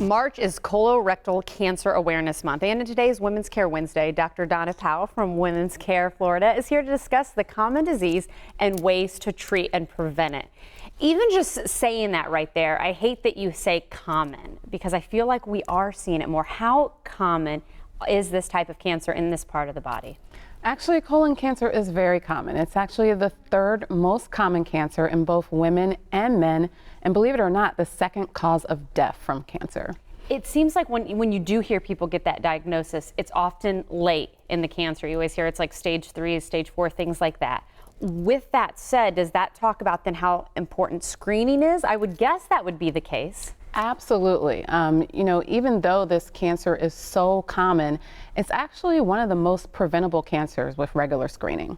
March is Colorectal Cancer Awareness Month, and in today's Women's Care Wednesday, Dr. Donna Powell from Women's Care Florida is here to discuss the common disease and ways to treat and prevent it. Even just saying that right there, I hate that you say common because I feel like we are seeing it more. How common is this type of cancer in this part of the body? Actually, colon cancer is very common. It's actually the third most common cancer in both women and men, and believe it or not, the second cause of death from cancer. It seems like when you do hear people get that diagnosis, it's often late in the cancer. You always hear it's like stage 3, stage 4, things like that. With that said, does that talk about then how important screening is? I would guess that would be the case. Absolutely. Even though this cancer is so common, it's actually one of the most preventable cancers with regular screening.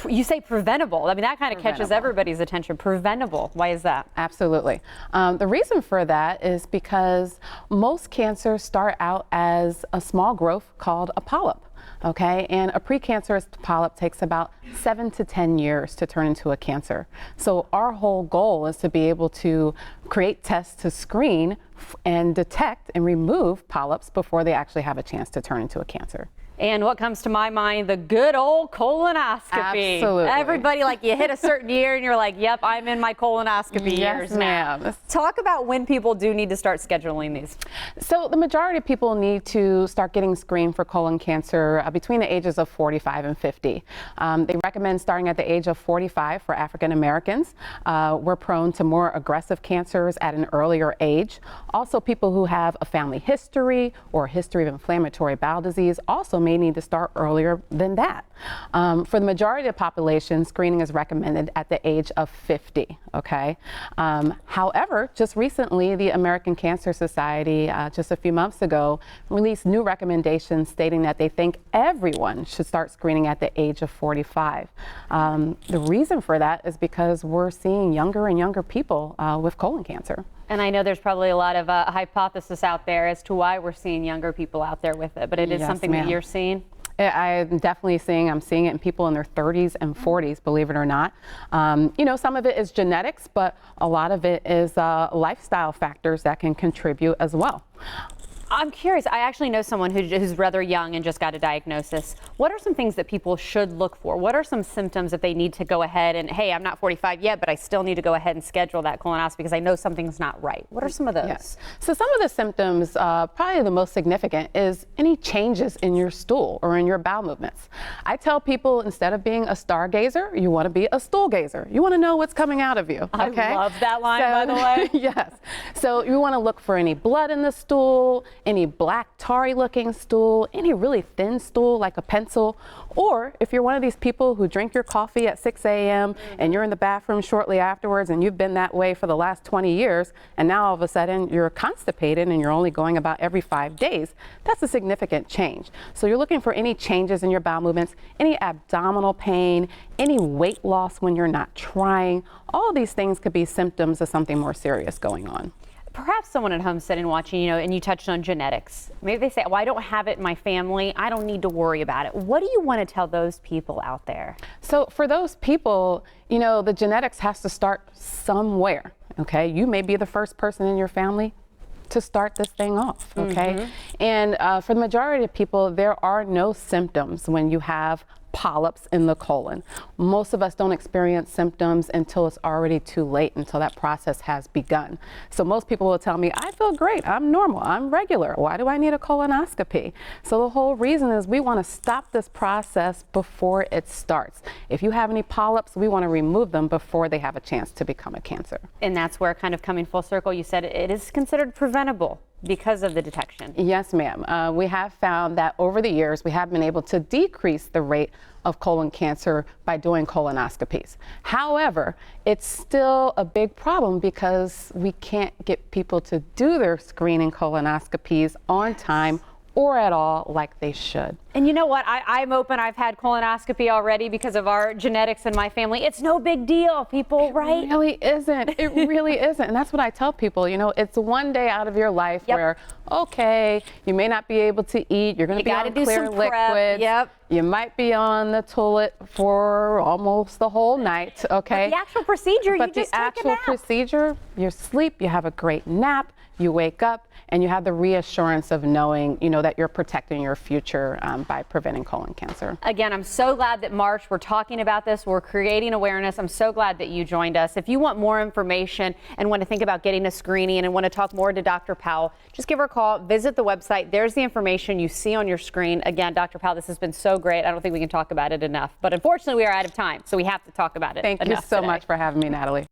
You say preventable. I mean, that kind of catches everybody's attention. Preventable. Why is that? Absolutely. The reason for that is because most cancers start out as a small growth called a polyp. Okay, and a precancerous polyp takes about 7 to 10 years to turn into a cancer. So our whole goal is to be able to create tests to screen and detect and remove polyps before they actually have a chance to turn into a cancer. And what comes to my mind, the good old colonoscopy. Absolutely. Everybody, like, you hit a certain year and you're like, yep, I'm in my colonoscopy years now. Ma'am. Talk about when people do need to start scheduling these. So the majority of people need to start getting screened for colon cancer between the ages of 45 and 50. They recommend starting at the age of 45 for African Americans. We're prone to more aggressive cancers at an earlier age. Also, people who have a family history or a history of inflammatory bowel disease also may need to start earlier than that. For the majority of the population, screening is recommended at the age of 50, okay? However, just recently, the American Cancer Society, just a few months ago, released new recommendations stating that they think everyone should start screening at the age of 45. The reason for that is because we're seeing younger and younger people with colon cancer. And I know there's probably a lot of hypothesis out there as to why we're seeing younger people out there with it, but it is something that you're seeing. I'm definitely I'm seeing it in people in their 30s and 40s, believe it or not. Some of it is genetics, but a lot of it is lifestyle factors that can contribute as well. I'm curious, I actually know someone who's rather young and just got a diagnosis. What are some things that people should look for? What are some symptoms that they need to go ahead and, hey, I'm not 45 yet, but I still need to go ahead and schedule that colonoscopy because I know something's not right? What are some of those? Yes. So some of the symptoms, probably the most significant, is any changes in your stool or in your bowel movements. I tell people, instead of being a stargazer, you want to be a stool gazer. You want to know what's coming out of you. Okay? I love that line, by the way. Yes. So you want to look for any blood in the stool, any black tarry looking stool, any really thin stool like a pencil, or if you're one of these people who drink your coffee at 6 a.m. and you're in the bathroom shortly afterwards and you've been that way for the last 20 years and now all of a sudden you're constipated and you're only going about every 5 days, that's a significant change. So you're looking for any changes in your bowel movements, any abdominal pain, any weight loss when you're not trying. All these things could be symptoms of something more serious going on. Perhaps someone at home sitting watching, and you touched on genetics. Maybe they say, well, I don't have it in my family. I don't need to worry about it. What do you want to tell those people out there? So for those people, the genetics has to start somewhere, okay? You may be the first person in your family to start this thing off, okay? And for the majority of people, there are no symptoms when you have polyps in the colon. Most of us don't experience symptoms until it's already too late, until that process has begun. So most people will tell me, I feel great, I'm normal, I'm regular. Why do I need a colonoscopy? So the whole reason is we want to stop this process before it starts. If you have any polyps, we want to remove them before they have a chance to become a cancer. And that's where, kind of coming full circle, you said it is considered preventable because of the detection. Yes, ma'am. We have found that over the years, we have been able to decrease the rate of colon cancer by doing colonoscopies. However, it's still a big problem because we can't get people to do their screening colonoscopies on time or at all like they should. And you know what? I'm open. I've had colonoscopy already because of our genetics in my family. It's no big deal, people, right? It really isn't. It really isn't. And that's what I tell people. You know, it's one day out of your life where, okay, you may not be able to eat. You're going to be on clear liquids. You might be on the toilet for almost the whole night, okay? But the actual procedure, but you just take a nap. the actual procedure, you sleep, you have a great nap, you wake up, and you have the reassurance of knowing, you know, that you're protecting your future by preventing colon cancer. Again, I'm so glad that March, we're talking about this, we're creating awareness. I'm so glad that you joined us. If you want more information and want to think about getting a screening and want to talk more to Dr. Powell, just give her a call, visit the website. There's the information you see on your screen. Again, Dr. Powell, this has been so great. I don't think we can talk about it enough, but unfortunately we are out of time, so we have to talk about it. Thank you so much for having me, Natalie.